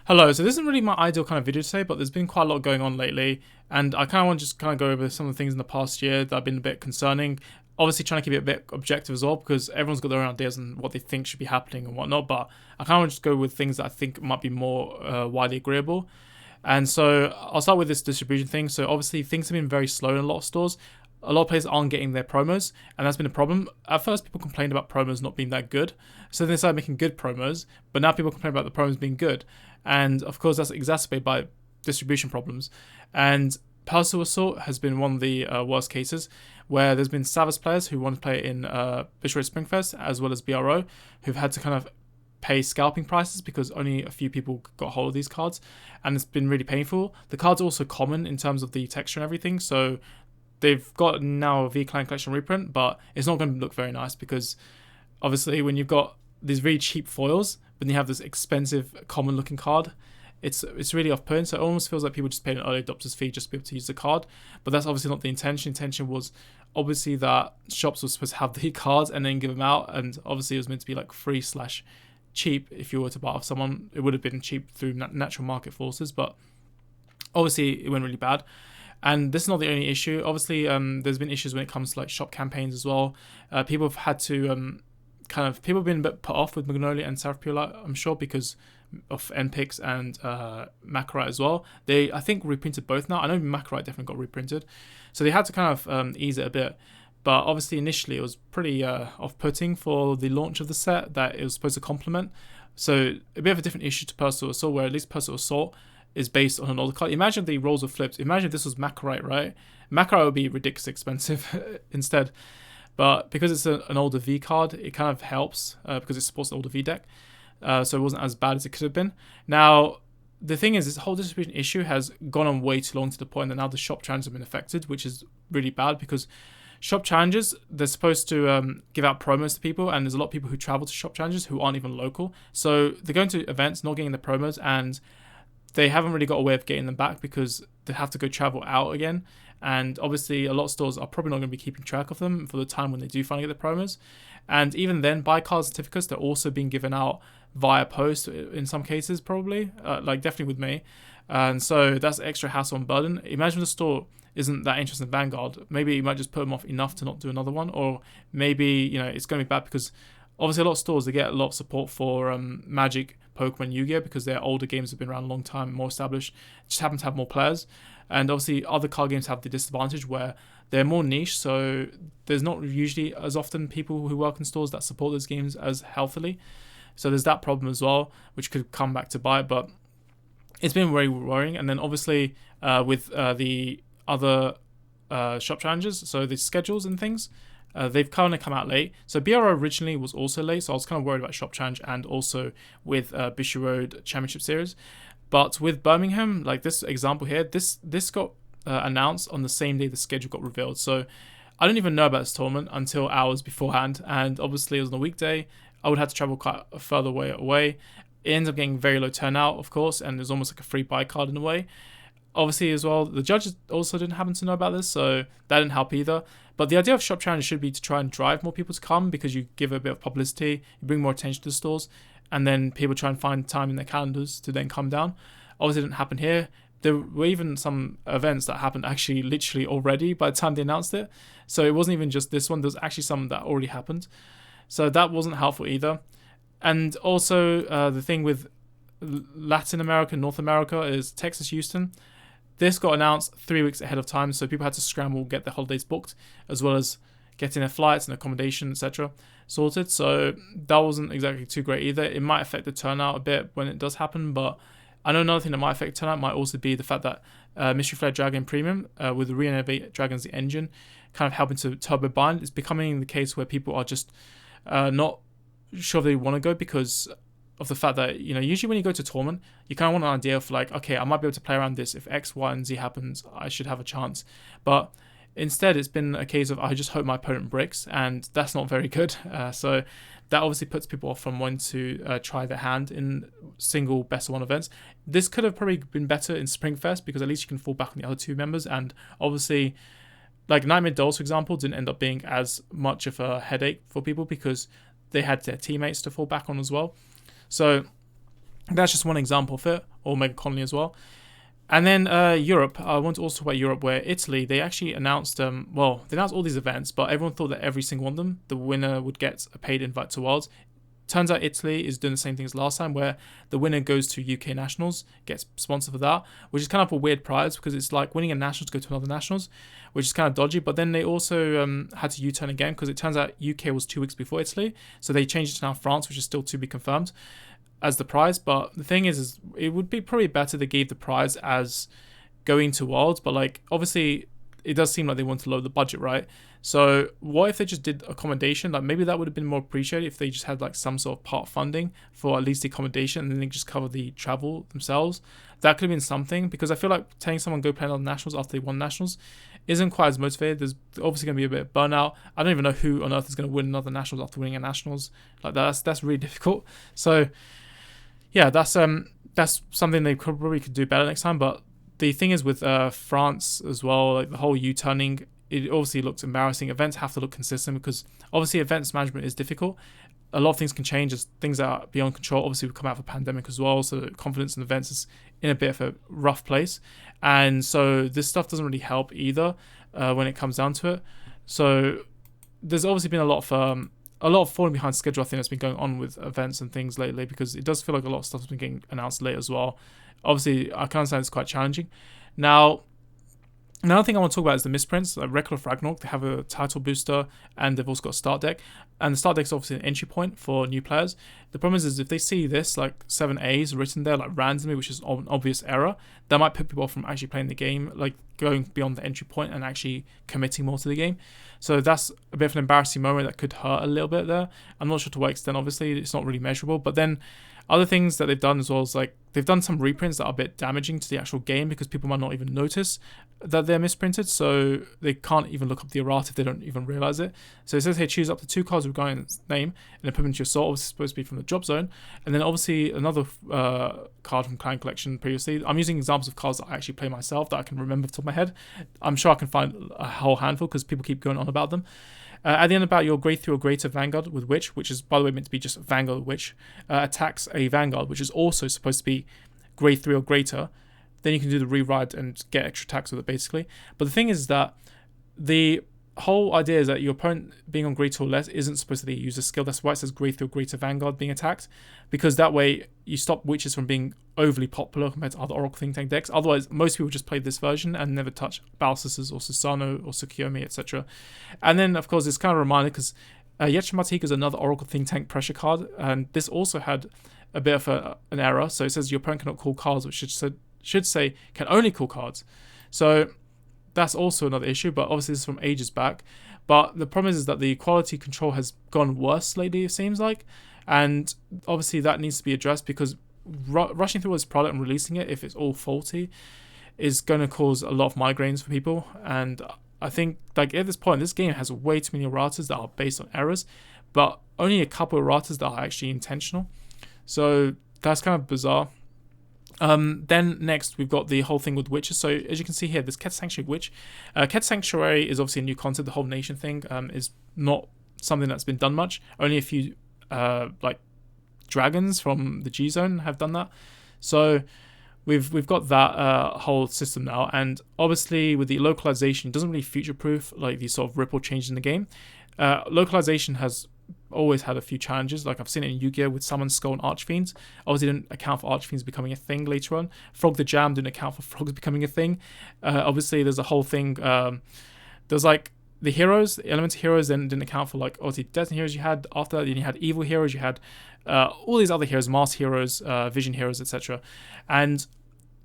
Hello, so this isn't really my ideal kind of video today, but there's been quite a lot going on lately, and I kind of want to just kind of go over some of the things in the past year that have been a bit concerning. Obviously, trying to keep it a bit objective as well, because everyone's got their own ideas on what they think should be happening and whatnot, but I kind of want to just go with things that I think might be more widely agreeable. And so I'll start with this distribution thing. So obviously, things have been very slow in a lot of stores. A lot of players aren't getting their promos, and that's been a problem. At first, people complained about promos not being that good, so they started making good promos, but now people complain about the promos being good. And of course, that's exacerbated by distribution problems. And Palace Assault has been one of the worst cases, where there's been Savas players who want to play in Bishop Springfest, as well as BRO, who've had to kind of pay scalping prices because only a few people got hold of these cards, and it's been really painful. The cards are also common in terms of the texture and everything, so they've got now a V-Clan Collection reprint, but it's not going to look very nice because obviously when you've got these really cheap foils, but you have this expensive common looking card, it's really off-putting. So it almost feels like people just paid an early adopter's fee just to be able to use the card, but that's obviously not the intention. Intention was obviously that shops were supposed to have the cards and then give them out, and obviously it was meant to be like free slash cheap. If you were to buy off someone, it would have been cheap through natural market forces, but obviously it went really bad. And this is not the only issue. Obviously, there's been issues when it comes to like shop campaigns as well. People have had to people have been a bit put off with Magnolia and Seraph Pure, I'm sure, because of NPix and Macarite as well. They, I think, reprinted both now. I know Macarite definitely got reprinted, so they had to kind of ease it a bit. But obviously, initially, it was pretty off-putting for the launch of the set that it was supposed to complement. So a bit of a different issue to Personal Assault, where at least Personal Assault is based on an older card. Imagine the roles were flipped. Imagine if this was Macarite, right? Macarite would be ridiculously expensive instead. But because it's an older V card, it kind of helps because it supports the older V deck. So it wasn't as bad as it could have been. Now, the thing is, this whole distribution issue has gone on way too long to the point that now the shop challenges have been affected, which is really bad because shop challenges, they're supposed to give out promos to people, and there's a lot of people who travel to shop challenges who aren't even local. So they're going to events, not getting the promos, and they haven't really got a way of getting them back because they have to go travel out again. And obviously, a lot of stores are probably not going to be keeping track of them for the time when they do finally get the promos. And even then, buy card certificates, they're also being given out via post in some cases, probably, like definitely with me. And so that's extra hassle and burden. Imagine the store isn't that interested in Vanguard. Maybe you might just put them off enough to not do another one, or maybe, you know, it's going to be bad because obviously a lot of stores, they get a lot of support for Magic, Pokemon, Yu-Gi-Oh, because their older games have been around a long time, more established, just happen to have more players. And obviously other card games have the disadvantage where they're more niche, so there's not usually as often people who work in stores that support those games as healthily. So there's that problem as well, which could come back to bite, but it's been very worrying. And then obviously with the other shop challenges, so the schedules and things, they've kind of come out late. So BRO originally was also late, so I was kind of worried about Shop Challenge and also with Bishop Road Championship Series. But with Birmingham, like this example here, this got announced on the same day the schedule got revealed. So I didn't even know about this tournament until hours beforehand, and obviously it was on a weekday. I would have to travel quite a further way away. It ends up getting very low turnout, of course, and there's almost like a free buy card in a way. Obviously, as well, the judges also didn't happen to know about this, so that didn't help either. But the idea of shop challenge should be to try and drive more people to come because you give a bit of publicity, you bring more attention to the stores, and then people try and find time in their calendars to then come down. Obviously, it didn't happen here. There were even some events that happened actually literally already by the time they announced it. So it wasn't even just this one. There was actually some that already happened. So that wasn't helpful either. And also the thing with Latin America, North America is Texas, Houston. This got announced 3 weeks ahead of time, so people had to scramble, get their holidays booked, as well as getting their flights and accommodation, etc. sorted. So that wasn't exactly too great either. It might affect the turnout a bit when it does happen, but I know another thing that might affect turnout might also be the fact that Mystery Flare Dragon Premium, with the Reinnovate Dragons, the engine, kind of helping to turbo bind. It's becoming the case where people are just not sure they want to go because of the fact that, you know, usually when you go to a tournament, you kind of want an idea of like, okay, I might be able to play around this. If X, Y, and Z happens, I should have a chance. But instead, it's been a case of I just hope my opponent bricks, and that's not very good. So that obviously puts people off from wanting to try their hand in single best of one events. This could have probably been better in Springfest because at least you can fall back on the other two members, and obviously like Nightmare Dolls, for example, didn't end up being as much of a headache for people because they had their teammates to fall back on as well. So That's just one example of it, or Mega Colony as well. And then Europe, I want to also talk about Europe, where Italy, they actually announced, they announced all these events, but everyone thought that every single one of them, the winner would get a paid invite to Worlds. Turns out Italy is doing the same thing as last time, where the winner goes to UK Nationals, gets sponsored for that, which is kind of a weird prize because it's like winning a Nationals to go to another Nationals, which is kind of dodgy. But then they also had to U-turn again because it turns out UK was 2 weeks before Italy, so they changed it to now France, which is still to be confirmed as the prize. But the thing is it would be probably better they gave the prize as going to Worlds, but like obviously it does seem like they want to lower the budget, right? So what if they just did accommodation? Like maybe that would have been more appreciated if they just had like some sort of part funding for at least the accommodation, and then they just cover the travel themselves. That could have been something, because I feel like telling someone go play on Nationals after they won Nationals isn't quite as motivated. There's obviously going to be a bit of burnout. I don't even know who on earth is going to win another Nationals after winning a Nationals. Like that's really difficult. So yeah, that's something they probably could do better next time. But the thing is with France as well, like the whole U-turning, it obviously looks embarrassing. Events have to look consistent because obviously events management is difficult. A lot of things can change as things are beyond control. Obviously, we've come out of a pandemic as well, so confidence in events is in a bit of a rough place. And so this stuff doesn't really help either when it comes down to it. So there's obviously been a lot of falling behind schedule, I think, that's been going on with events and things lately, because it does feel like a lot of stuff has been getting announced late as well. Obviously, I can understand it's quite challenging. Now, another thing I want to talk about is the misprints. Like Record of Ragnarok, they have a title booster and they've also got a start deck. And the start deck is obviously an entry point for new players. The problem is if they see this, like 7As written there, like randomly, which is an obvious error, that might put people off from actually playing the game, like going beyond the entry point and actually committing more to the game. So that's a bit of an embarrassing moment that could hurt a little bit there. I'm not sure to what extent, obviously, it's not really measurable. But then other things that they've done as well is like they've done some reprints that are a bit damaging to the actual game because people might not even notice that they're misprinted, so they can't even look up the errata if they don't even realize it. So it says here, choose up to 2 cards regarding its name and then put them into your sort. Obviously, it's supposed to be from the drop zone. And then obviously another card from Clan Collection previously. I'm using examples of cards that I actually play myself that I can remember off the top of my head. I'm sure I can find a whole handful because people keep going on about them. At the end, about your grade 3 or greater Vanguard with Witch, which is, by the way, meant to be just Vanguard with Witch, attacks a Vanguard, which is also supposed to be grade 3 or greater. Then you can do the rewrite and get extra attacks with it, basically. But the thing is that the whole idea is that your opponent being on grade 2 or less isn't supposed to use a skill. That's why it says grade 3 or greater Vanguard being attacked, because that way you stop witches from being overly popular compared to other Oracle Think Tank decks. Otherwise, most people just play this version and never touch Battle Sisters or Susano or Tsukiyomi, etc. And then, of course, it's kind of a reminder because Yetchamatik is another Oracle Think Tank pressure card, and this also had a bit of an error. So it says your opponent cannot call cards, which should say can only call cards. So that's also another issue, but obviously this is from ages back. But the problem is that the quality control has gone worse lately, it seems like. And obviously that needs to be addressed, because rushing through this product and releasing it, if it's all faulty, is going to cause a lot of migraines for people. And I think, like, at this point, this game has way too many erratas that are based on errors, but only a couple of erratas that are actually intentional. So that's kind of bizarre. Then next we've got the whole thing with witches. So as you can see here, this Ket Sanctuary Witch. Ket Sanctuary is obviously a new concept. The whole nation thing is not something that's been done much. Only a few like dragons from the G Zone have done that. So we've got that whole system now, and obviously with the localization, it doesn't really future-proof like these sort of ripple changes in the game. Localization has always had a few challenges. Like I've seen it in Yu-Gi-Oh! With Summon, Skull, and Archfiends. Obviously didn't account for Archfiends becoming a thing later on. Frog the Jam didn't account for frogs becoming a thing. Obviously there's a whole thing, there's like the heroes, the elemental heroes, then didn't account for like obviously Destiny heroes you had after that. Then you had evil heroes, you had all these other heroes, Mars heroes, Vision heroes, etc. And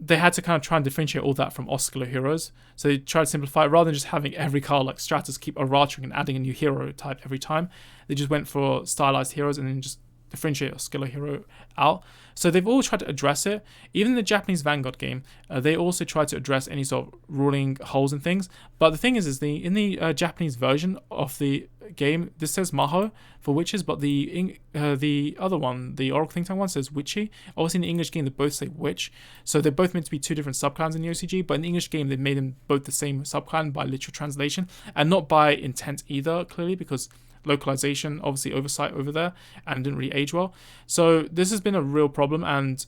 they had to kind of try and differentiate all that from Oscular heroes. So they tried to simplify it. Rather than just having every card like Stratus keep errating and adding a new hero type every time, they just went for stylized heroes and then just differentiate Oscular hero out. So they've all tried to address it. Even in the Japanese Vanguard game, they also tried to address any sort of ruling holes and things. But the thing is in the Japanese version of the game, this says Maho for witches, but the other one, the Oracle Think Tank one, says Witchy. Obviously in the English game, they both say Witch. So they're both meant to be two different subclans in the OCG, but in the English game, they've made them both the same subclan by literal translation, and not by intent either, clearly, because localization, obviously oversight over there, and didn't really age well. So this has been a real problem, and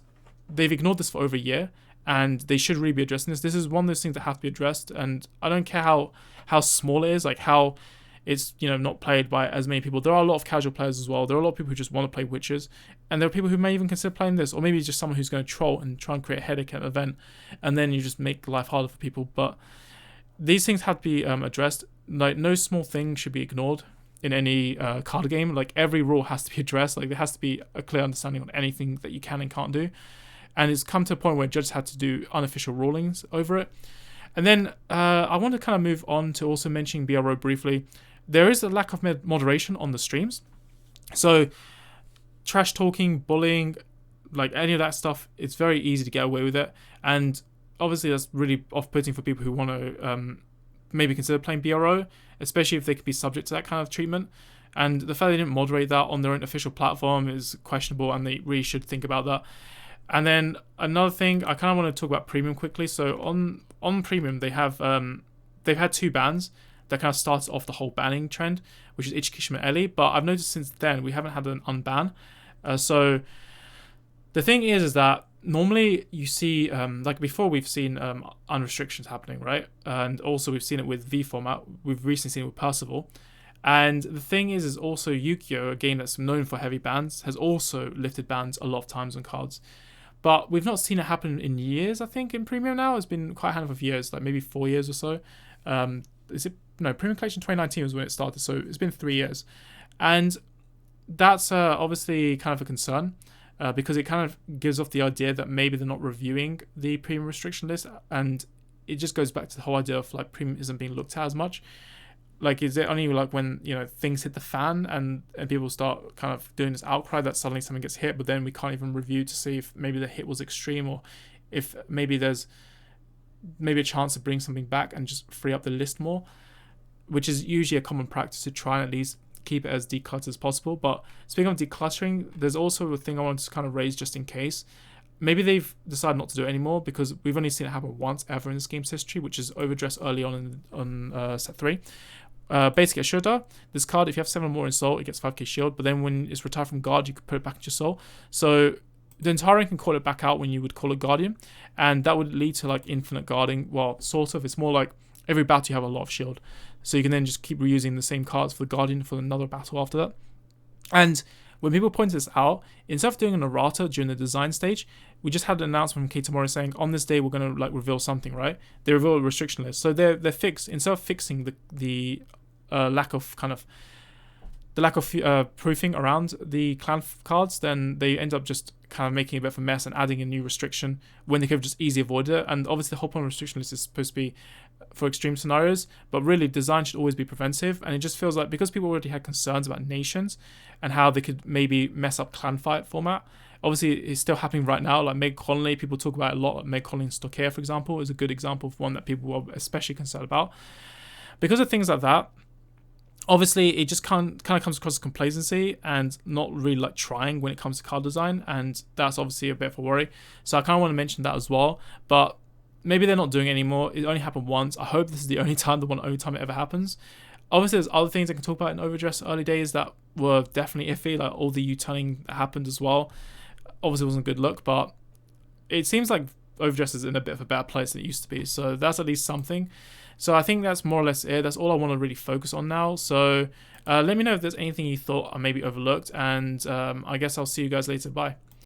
they've ignored this for over a year, and they should really be addressing this. This is one of those things that have to be addressed, and I don't care how small it is, like how it's, you know, not played by as many people. There are a lot of casual players as well. There are a lot of people who just want to play Witches, and there are people who may even consider playing this, or maybe it's just someone who's going to troll and try and create a headache at an event, and then you just make life harder for people. But these things have to be addressed. Like, no small thing should be ignored in any card game. Like, every rule has to be addressed. Like, there has to be a clear understanding on anything that you can and can't do. And it's come to a point where judges had to do unofficial rulings over it. And then I want to kind of move on to also mentioning BRO briefly. There is a lack of moderation on the streams. So trash talking, bullying, like any of that stuff, it's very easy to get away with it. And obviously that's really off-putting for people who want to maybe consider playing BRO, especially if they could be subject to that kind of treatment. And the fact they didn't moderate that on their own official platform is questionable, and they really should think about that. And then another thing, I kind of want to talk about Premium quickly. So on Premium, they've had 2 bans that kind of started off the whole banning trend, which is Ichikishima and Ellie. But I've noticed since then we haven't had an unban. So the thing is that normally you see, like before, we've seen unrestrictions happening, right? And also we've seen it with V format. We've recently seen it with Percival. And the thing is also Yu-Gi-Oh!, a game that's known for heavy bans, has also lifted bans a lot of times on cards. But we've not seen it happen in years, I think, in Premium now. It's been quite a handful of years, like maybe 4 years or so. Premium Collection 2019 was when it started, so it's been 3 years. And that's obviously kind of a concern, because it kind of gives off the idea that maybe they're not reviewing the Premium restriction list, and it just goes back to the whole idea of like Premium isn't being looked at as much. Like, is it only like when, you know, things hit the fan and people start kind of doing this outcry that suddenly something gets hit, but then we can't even review to see if maybe the hit was extreme, or if maybe there's maybe a chance to bring something back and just free up the list more, which is usually a common practice to try and at least keep it as decluttered as possible. But speaking of decluttering, there's also a thing I wanted to kind of raise just in case. Maybe they've decided not to do it anymore, because we've only seen it happen once ever in this game's history, which is Overdress early on set 3. Basically, a Shooter, this card, if you have 7 or more in Soul, it gets 5k shield, but then when it's retired from Guard, you can put it back into your Soul. So the Dentarian can call it back out when you would call it Guardian, and that would lead to like infinite guarding. Well, sort of. It's more like every battle you have a lot of shield, so you can then just keep reusing the same cards for the Guardian for another battle after that. And when people pointed this out, instead of doing an errata during the design stage, we just had an announcement from K-Tomori saying, on this day we're going to like reveal something, right? They reveal a restriction list. So they're fixed. Instead of fixing the lack of proofing around the clan cards, then they end up just kind of making a bit of a mess and adding a new restriction when they could have just easily avoided it. And obviously the whole point of restriction list is supposed to be for extreme scenarios, but really design should always be preventive. And it just feels like, because people already had concerns about nations and how they could maybe mess up clan fight format, obviously it's still happening right now. Like Meg Colony, people talk about it a lot. Like Meg Colony and Stockea, for example, is a good example of one that people were especially concerned about. Because of things like that, obviously it just kind of comes across as complacency and not really like trying when it comes to card design, and that's obviously a bit of a worry. So I kind of want to mention that as well. But maybe they're not doing it anymore. It only happened once. I hope this is the only time it ever happens. Obviously there's other things I can talk about in Overdress early days that were definitely iffy, like all the U-turning that happened as well. Obviously it wasn't a good look, but it seems like Overdress is in a bit of a better place than it used to be, so that's at least something. So I think that's more or less it. That's all I want to really focus on now. So let me know if there's anything you thought I maybe overlooked, and I guess I'll see you guys later. Bye.